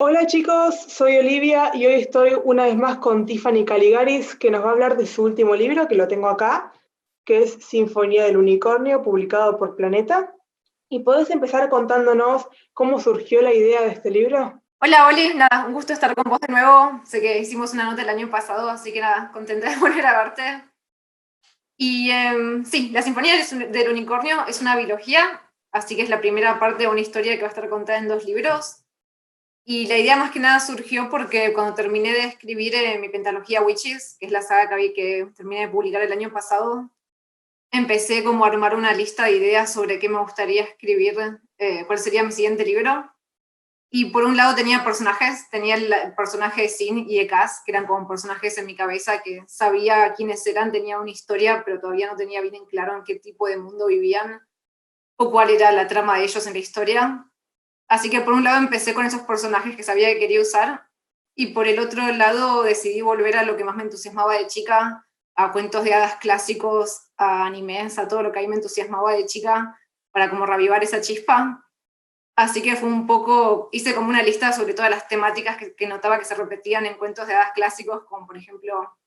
Hola chicos, soy Olivia y hoy estoy una vez más con Tiffany Caligaris, que nos va a hablar de su último libro, que lo tengo acá, que es Sinfonía del Unicornio, publicado por Planeta. ¿Y podés empezar contándonos cómo surgió la idea de este libro? Hola, Oli, nada, un gusto estar con vos de nuevo. Sé que hicimos una nota el año pasado, así que nada, contenta de volver a verte. Y sí, la Sinfonía del Unicornio es una biología, así que es la primera parte de una historia que va a estar contada en dos libros. Y la idea más que nada surgió porque cuando terminé de escribir mi pentalogía Witches, que es la saga que terminé de publicar el año pasado, empecé como a armar una lista de ideas sobre qué me gustaría escribir, cuál sería mi siguiente libro. Y por un lado tenía personajes, tenía el personaje de Sin y de Cass, que eran como personajes en mi cabeza que sabía quiénes eran, tenía una historia, pero todavía no tenía bien en claro en qué tipo de mundo vivían o cuál era la trama de ellos en la historia. Así que por un lado empecé con esos personajes que sabía que quería usar, y por el otro lado decidí volver a lo que más me entusiasmaba de chica, a cuentos de hadas clásicos, a animes, a todo lo que ahí me entusiasmaba de chica, para como revivar esa chispa. Así que fue un poco, hice como una lista sobre todas las temáticas que notaba que se repetían en cuentos de hadas clásicos, como por ejemplo,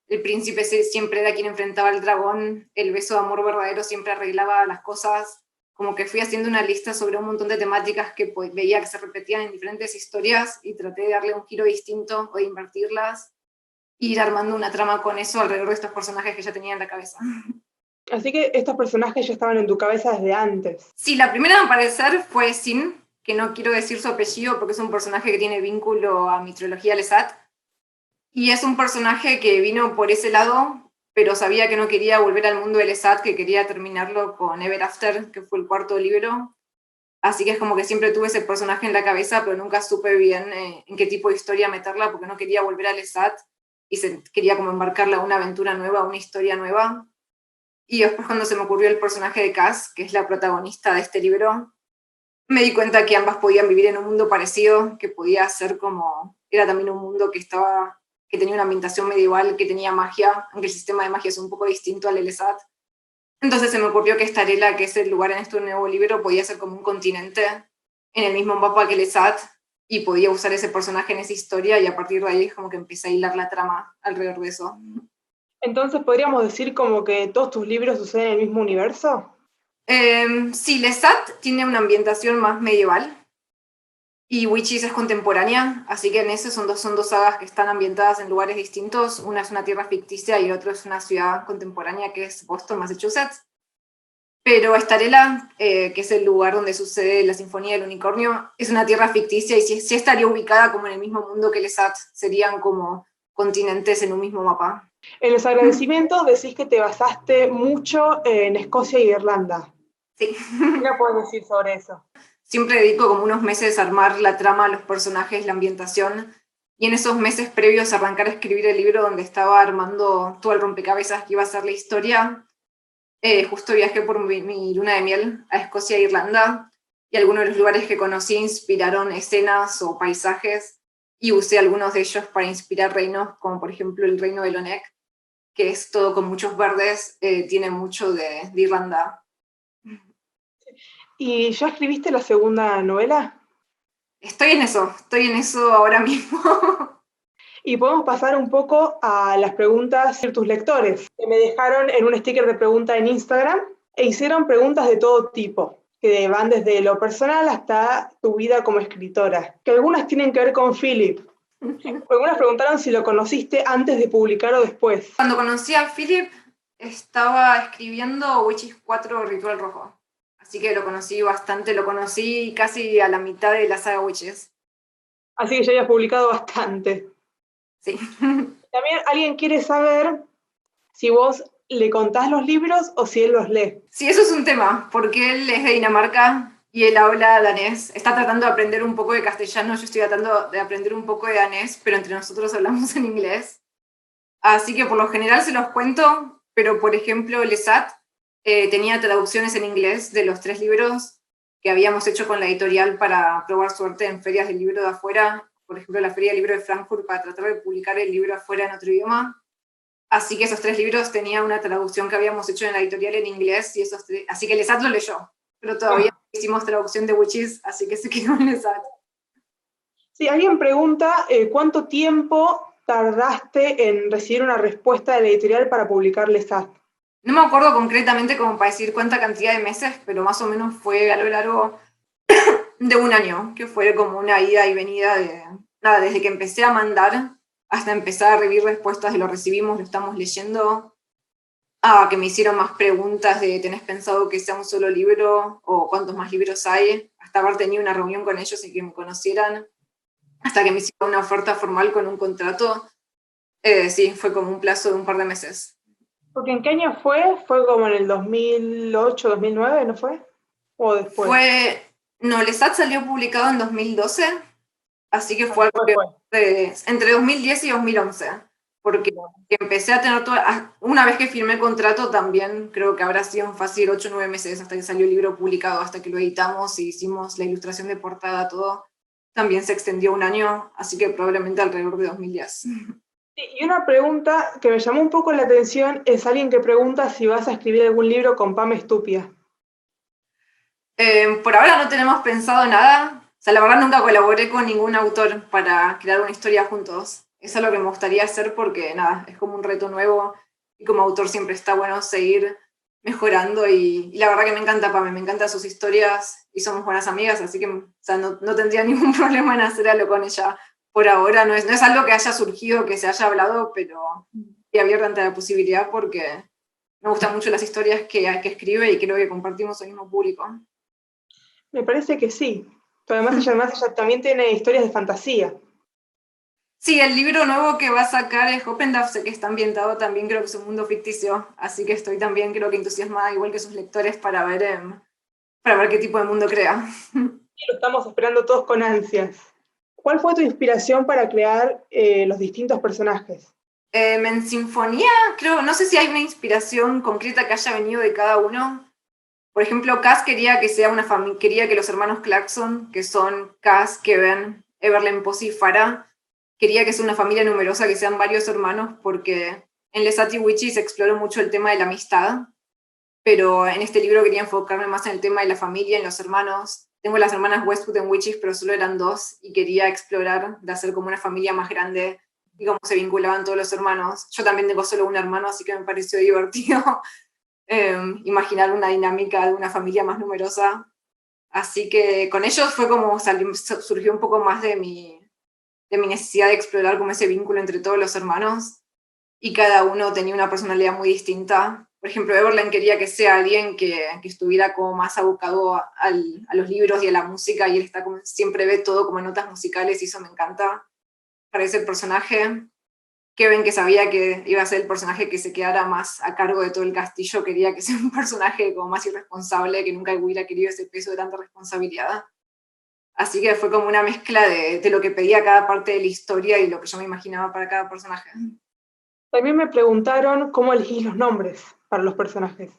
el príncipe siempre era quien enfrentaba al dragón, el beso de amor verdadero siempre arreglaba las cosas, como que fui haciendo una lista sobre un montón de temáticas que veía que se repetían en diferentes historias y traté de darle un giro distinto o de invertirlas, e ir armando una trama con eso alrededor de estos personajes que ya tenía en la cabeza. Así que estos personajes ya estaban en tu cabeza desde antes. Sí, la primera en aparecer fue Sin, que no quiero decir su apellido porque es un personaje que tiene vínculo a mi trilogía Lesat. Y es un personaje que vino por ese lado, pero sabía que no quería volver al mundo de Lesat, que quería terminarlo con Ever After, que fue el cuarto libro. Así que es como que siempre tuve ese personaje en la cabeza, pero nunca supe bien en qué tipo de historia meterla, porque no quería volver a Lesat y quería como embarcarla a una aventura nueva, a una historia nueva. Y después cuando se me ocurrió el personaje de Cass, que es la protagonista de este libro, me di cuenta que ambas podían vivir en un mundo parecido, que podía ser como, era también un mundo que tenía una ambientación medieval, que tenía magia, aunque el sistema de magia es un poco distinto al Elesat. Entonces se me ocurrió que Starela, que es el lugar en este nuevo libro, podía ser como un continente en el mismo mapa que Elesat, y podía usar ese personaje en esa historia, y a partir de ahí es como que empecé a hilar la trama alrededor de eso. Entonces podríamos decir como que todos tus libros suceden en el mismo universo. Sí, Lesat tiene una ambientación más medieval, y Witches es contemporánea, así que en ese son dos sagas que están ambientadas en lugares distintos. Una es una tierra ficticia y el otro es una ciudad contemporánea que es Boston, Massachusetts. Pero Estarela, que es el lugar donde sucede la Sinfonía del Unicornio, es una tierra ficticia y sí estaría ubicada como en el mismo mundo que Lesat. Serían como continentes en un mismo mapa. En los agradecimientos decís que te basaste mucho en Escocia y Irlanda. Sí. ¿Qué me puedes decir sobre eso? Siempre dedico como unos meses a armar la trama, los personajes, la ambientación, y en esos meses previos a arrancar a escribir el libro donde estaba armando todo el rompecabezas que iba a ser la historia, justo viajé por mi luna de miel a Escocia e Irlanda, y algunos de los lugares que conocí inspiraron escenas o paisajes, y usé algunos de ellos para inspirar reinos, como por ejemplo el reino de Lonec, que es todo con muchos verdes, tiene mucho de Irlanda. ¿Y ya escribiste la segunda novela? Estoy en eso ahora mismo. Y podemos pasar un poco a las preguntas de tus lectores, que me dejaron en un sticker de pregunta en Instagram e hicieron preguntas de todo tipo, que van desde lo personal hasta tu vida como escritora, que algunas tienen que ver con Philip. Algunas preguntaron si lo conociste antes de publicar o después. Cuando conocí a Philip, estaba escribiendo Witches 4 Ritual Rojo. Así que lo conocí bastante, lo conocí casi a la mitad de la saga Witches. Así que ya habías publicado bastante. Sí. También alguien quiere saber si vos le contás los libros o si él los lee. Sí, eso es un tema, porque él es de Dinamarca y él habla danés. Está tratando de aprender un poco de castellano, yo estoy tratando de aprender un poco de danés, pero entre nosotros hablamos en inglés. Así que por lo general se los cuento, pero por ejemplo, Lesat tenía traducciones en inglés de los tres libros que habíamos hecho con la editorial para probar suerte en ferias del libro de afuera, por ejemplo, la Feria del Libro de Frankfurt, para tratar de publicar el libro afuera en otro idioma. Así que esos tres libros tenían una traducción que habíamos hecho en la editorial en inglés, y así que Lesat lo leyó, pero todavía Ah, hicimos traducción de Witches, así que se quedó en Lesat. Sí, alguien pregunta ¿cuánto tiempo tardaste en recibir una respuesta de la editorial para publicar Lestat? No me acuerdo concretamente como para decir cuánta cantidad de meses, pero más o menos fue a lo largo de un año, que fue como una ida y venida de, nada, desde que empecé a mandar hasta empezar a recibir respuestas de lo recibimos, lo estamos leyendo, a que me hicieron más preguntas de ¿tenés pensado que sea un solo libro? O ¿cuántos más libros hay? Hasta haber tenido una reunión con ellos y que me conocieran, hasta que me hicieron una oferta formal con un contrato. Sí, fue como un plazo de un par de meses. Porque ¿en qué año fue? ¿Fue como en el 2008, 2009, no fue? ¿O después? No, Lestat salió publicado en 2012, así que fue Después fue. entre 2010 y 2011, porque empecé a tener una vez que firmé el contrato también creo que habrá sido fácil 8 o 9 meses hasta que salió el libro publicado, hasta que lo editamos y hicimos la ilustración de portada, todo, también se extendió un año, así que probablemente alrededor de 2010. Y una pregunta que me llamó un poco la atención es alguien que pregunta si vas a escribir algún libro con Pam Estupia. Por ahora no tenemos pensado nada. O sea, la verdad nunca colaboré con ningún autor para crear una historia juntos. Eso es lo que me gustaría hacer porque, nada, es como un reto nuevo y como autor siempre está bueno seguir mejorando y la verdad que me encanta Pame, me encantan sus historias y somos buenas amigas, así que o sea, no tendría ningún problema en hacer algo con ella por ahora. No es algo que haya surgido, que se haya hablado, pero estoy abierta ante la posibilidad porque me gustan mucho las historias que escribe y creo que compartimos el mismo público. Me parece que sí. Pero además ella también tiene historias de fantasía. Sí, el libro nuevo que va a sacar es Hoppendorf, sé que está ambientado también, creo que es un mundo ficticio, así que estoy también creo que entusiasmada, igual que sus lectores, para ver qué tipo de mundo crea. Y lo estamos esperando todos con ansias. ¿Cuál fue tu inspiración para crear los distintos personajes? En Sinfonía, creo, no sé si hay una inspiración concreta que haya venido de cada uno. Por ejemplo, Cass quería que sea una familia, quería que los hermanos Clarkson, que son Cass, Kevin, Everlen, Posey y Farah, quería que sea una familia numerosa, que sean varios hermanos, porque en Lestat y Witchy se exploró mucho el tema de la amistad, pero en este libro quería enfocarme más en el tema de la familia, en los hermanos. Tengo las hermanas Westwood en Witches, pero solo eran dos, y quería explorar de hacer como una familia más grande y cómo se vinculaban todos los hermanos. Yo también tengo solo un hermano, así que me pareció divertido imaginar una dinámica de una familia más numerosa. Así que con ellos fue como surgió un poco más de mi necesidad de explorar como ese vínculo entre todos los hermanos y cada uno tenía una personalidad muy distinta. Por ejemplo, Everland quería que sea alguien que estuviera como más abocado a los libros y a la música y él está como, siempre ve todo como notas musicales y eso me encanta para ese personaje. Kevin, que sabía que iba a ser el personaje que se quedara más a cargo de todo el castillo, quería que sea un personaje como más irresponsable, que nunca hubiera querido ese peso de tanta responsabilidad. Así que fue como una mezcla de lo que pedía cada parte de la historia y lo que yo me imaginaba para cada personaje. También me preguntaron cómo elegís los nombres para los personajes.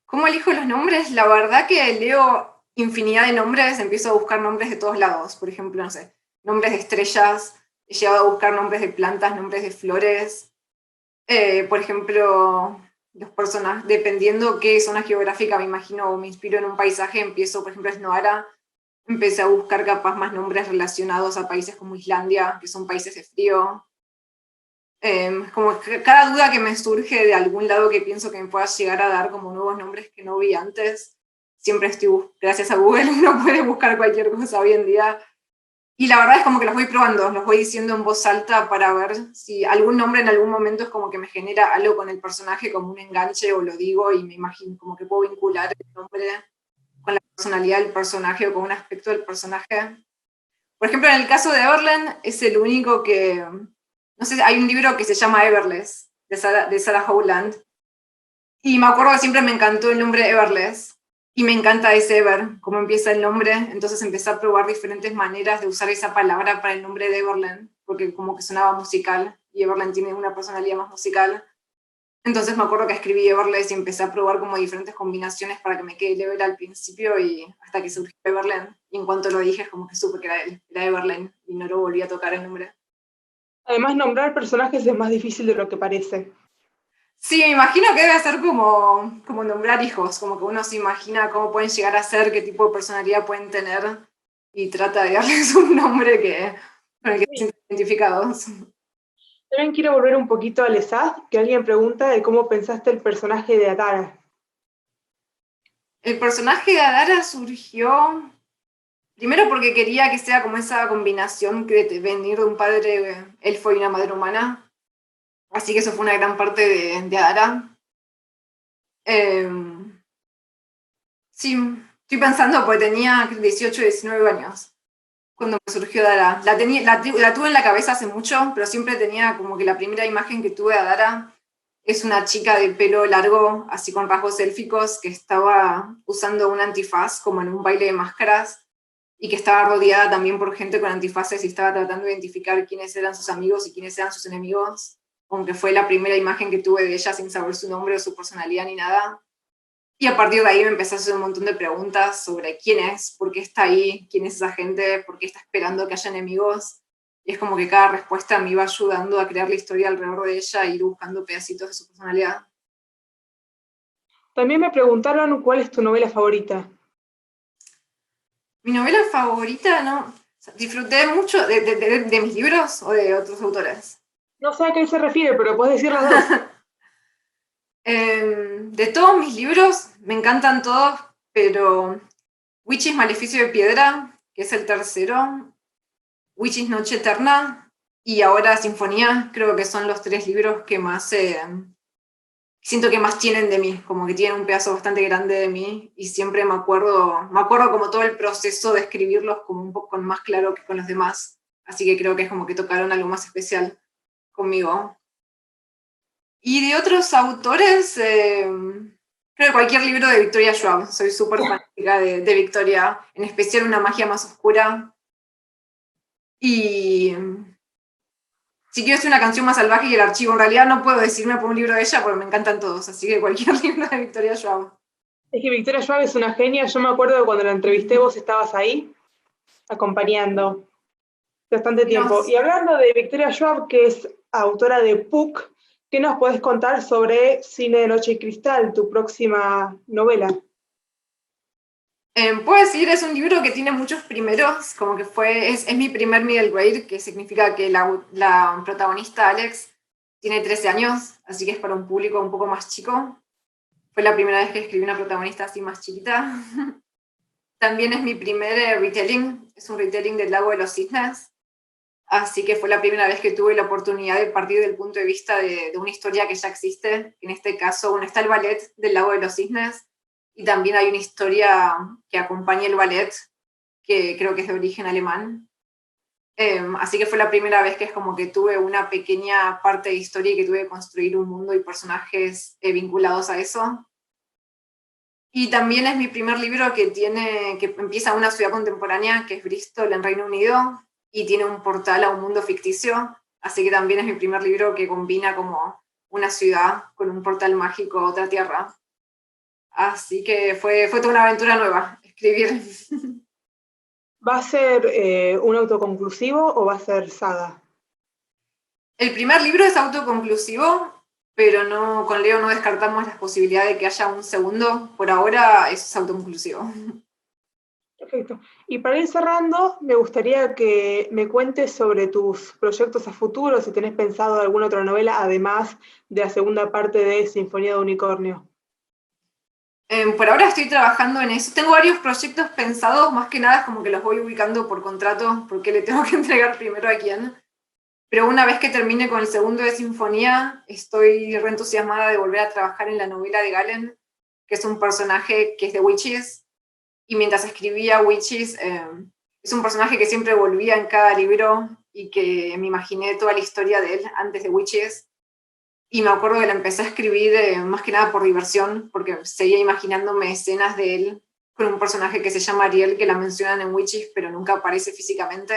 ¿Cómo elijo los nombres? La verdad que leo infinidad de nombres, empiezo a buscar nombres de todos lados. Por ejemplo, no sé, nombres de estrellas, he llegado a buscar nombres de plantas, nombres de flores. Por ejemplo, los personajes, dependiendo qué zona geográfica me imagino o me inspiro en un paisaje, empiezo, por ejemplo, Snoara, empecé a buscar capaz más nombres relacionados a países como Islandia, que son países de frío. Como cada duda que me surge de algún lado que pienso que me pueda llegar a dar como nuevos nombres que no vi antes, siempre estoy, gracias a Google, uno puede buscar cualquier cosa hoy en día. Y la verdad es como que los voy probando, los voy diciendo en voz alta para ver si algún nombre en algún momento es como que me genera algo con el personaje, como un enganche, o lo digo y me imagino como que puedo vincular el nombre con la personalidad del personaje o con un aspecto del personaje. Por ejemplo, en el caso de Everland, es el único que, no sé, hay un libro que se llama Everless, de Sarah Howland, y me acuerdo que siempre me encantó el nombre Everless, y me encanta ese Ever, cómo empieza el nombre, entonces empecé a probar diferentes maneras de usar esa palabra para el nombre de Everland, porque como que sonaba musical, y Everland tiene una personalidad más musical. Entonces me acuerdo que escribí Everless y empecé a probar como diferentes combinaciones para que me quede el Ever al principio y hasta que surgió Everland. Y en cuanto lo dije es como que supe que era él, era Everland, y no lo volví a tocar el nombre. Además, nombrar personajes es más difícil de lo que parece. Sí, me imagino que debe ser como nombrar hijos, como que uno se imagina cómo pueden llegar a ser, qué tipo de personalidad pueden tener. y trata de darles un nombre con el que se sienten identificados. También quiero volver un poquito al ESAD, que alguien pregunta de cómo pensaste el personaje de Adara. El personaje de Adara surgió primero porque quería que sea como esa combinación de venir de un padre elfo y una madre humana. Así que eso fue una gran parte de Adara. Sí, estoy pensando porque tenía 18, 19 años cuando me surgió Dara. La tuve en la cabeza hace mucho, pero siempre tenía como que la primera imagen que tuve de Dara es una chica de pelo largo, así con rasgos élficos, que estaba usando un antifaz como en un baile de máscaras y que estaba rodeada también por gente con antifaces y estaba tratando de identificar quiénes eran sus amigos y quiénes eran sus enemigos, aunque fue la primera imagen que tuve de ella sin saber su nombre o su personalidad ni nada. Y a partir de ahí me empecé a hacer un montón de preguntas sobre quién es, por qué está ahí, quién es esa gente, por qué está esperando que haya enemigos. Y es como que cada respuesta me iba ayudando a crear la historia alrededor de ella e ir buscando pedacitos de su personalidad. También me preguntaron cuál es tu novela favorita. Mi novela favorita, ¿no? Disfruté mucho de mis libros o de otros autores. No sé a qué se refiere, pero puedes decir las dos. De todos mis libros, me encantan todos, pero Witches Maleficio de Piedra, que es el tercero, Witches Noche Eterna y ahora Sinfonía, creo que son los 3 libros que más siento que más tienen de mí, como que tienen un pedazo bastante grande de mí y siempre me acuerdo como todo el proceso de escribirlos como un poco más claro que con los demás, así que creo que es como que tocaron algo más especial conmigo. Y de otros autores, creo que cualquier libro de Victoria Schwab, soy súper fanática de Victoria, en especial Una magia más oscura. Y si quiero hacer una canción más salvaje y el archivo, en realidad no puedo decirme por un libro de ella porque me encantan todos, así que cualquier libro de Victoria Schwab. Es que Victoria Schwab es una genia. Yo me acuerdo de cuando la entrevisté, vos estabas ahí, acompañando bastante tiempo. Y hablando de Victoria Schwab, que es autora de Puck, ¿qué nos podés contar sobre Cine de Noche y Cristal, tu próxima novela? Puedo decir, es un libro que tiene muchos primeros, como que es mi primer middle grade, que significa que la protagonista Alex tiene 13 años, así que es para un público un poco más chico. Fue la primera vez que escribí una protagonista así más chiquita. También es mi primer retelling, es un retelling del Lago de los Cisnes, así que fue la primera vez que tuve la oportunidad de partir del punto de vista de una historia que ya existe. En este caso, bueno, está el ballet del Lago de los Cisnes, y también hay una historia que acompaña el ballet, que creo que es de origen alemán. Así que fue la primera vez que es como que tuve una pequeña parte de historia y que tuve que construir un mundo y personajes vinculados a eso. Y también es mi primer libro que empieza en una ciudad contemporánea, que es Bristol, en Reino Unido, y tiene un portal a un mundo ficticio. Así que también es mi primer libro que combina como una ciudad con un portal mágico a otra tierra. Así que fue toda una aventura nueva, escribir. ¿Va a ser un autoconclusivo o va a ser saga? El primer libro es autoconclusivo, pero con Leo no descartamos la posibilidad de que haya un segundo. Por ahora es autoconclusivo. Perfecto. Y para ir cerrando, me gustaría que me cuentes sobre tus proyectos a futuro, si tenés pensado alguna otra novela, además de la segunda parte de Sinfonía de Unicornio. Por ahora estoy trabajando en eso. Tengo varios proyectos pensados, más que nada es como que los voy ubicando por contrato, porque le tengo que entregar primero a quién. Pero una vez que termine con el segundo de Sinfonía, estoy re entusiasmada de volver a trabajar en la novela de Galen, que es un personaje que es de Witches. Y mientras escribía Witches, es un personaje que siempre volvía en cada libro y que me imaginé toda la historia de él antes de Witches. Y me acuerdo que la empecé a escribir más que nada por diversión, porque seguía imaginándome escenas de él con un personaje que se llama Ariel, que la mencionan en Witches, pero nunca aparece físicamente.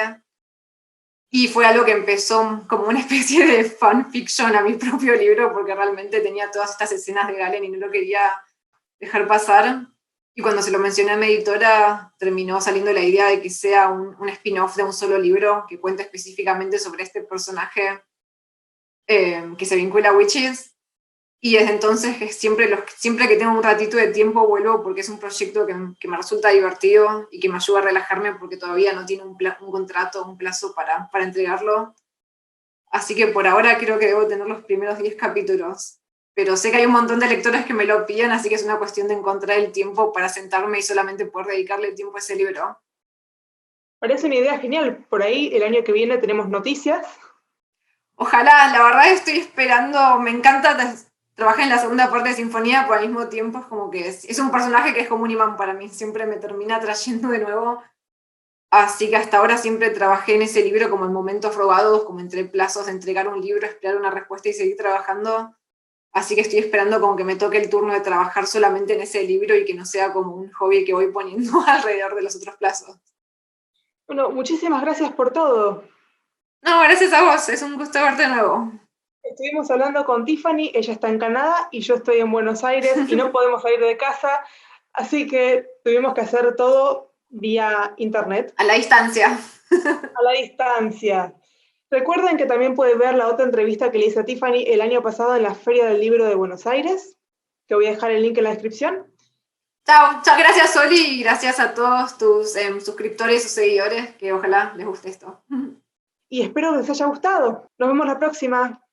Y fue algo que empezó como una especie de fanfiction a mi propio libro, porque realmente tenía todas estas escenas de Galen y no lo quería dejar pasar. Y cuando se lo mencioné a mi editora, terminó saliendo la idea de que sea un spin-off de un solo libro que cuente específicamente sobre este personaje que se vincula a Witches. Y desde entonces siempre que tengo un ratito de tiempo vuelvo porque es un proyecto que me resulta divertido y que me ayuda a relajarme porque todavía no tiene un contrato, un plazo para entregarlo. Así que por ahora creo que debo tener los primeros 10 capítulos. Pero sé que hay un montón de lectores que me lo piden, así que es una cuestión de encontrar el tiempo para sentarme y solamente poder dedicarle tiempo a ese libro. Parece una idea genial. Por ahí el año que viene tenemos noticias. Ojalá, la verdad estoy esperando, me encanta trabajar en la segunda parte de Sinfonía, pero al mismo tiempo es como que es un personaje que es como un imán para mí, siempre me termina trayendo de nuevo. Así que hasta ahora siempre trabajé en ese libro como en momentos robados, como entre plazos de entregar un libro, esperar una respuesta y seguir trabajando. Así que estoy esperando como que me toque el turno de trabajar solamente en ese libro y que no sea como un hobby que voy poniendo alrededor de los otros plazos. Bueno, muchísimas gracias por todo. No, gracias a vos, es un gusto verte de nuevo. Estuvimos hablando con Tiffany, ella está en Canadá y yo estoy en Buenos Aires y no podemos salir de casa, así que tuvimos que hacer todo vía internet, A la distancia. a la distancia. Recuerden que también pueden ver la otra entrevista que le hice a Tiffany el año pasado en la Feria del Libro de Buenos Aires, que voy a dejar el link en la descripción. Chao, chao, gracias Soli y gracias a todos tus suscriptores o seguidores que ojalá les guste esto. Y espero que les haya gustado. Nos vemos la próxima.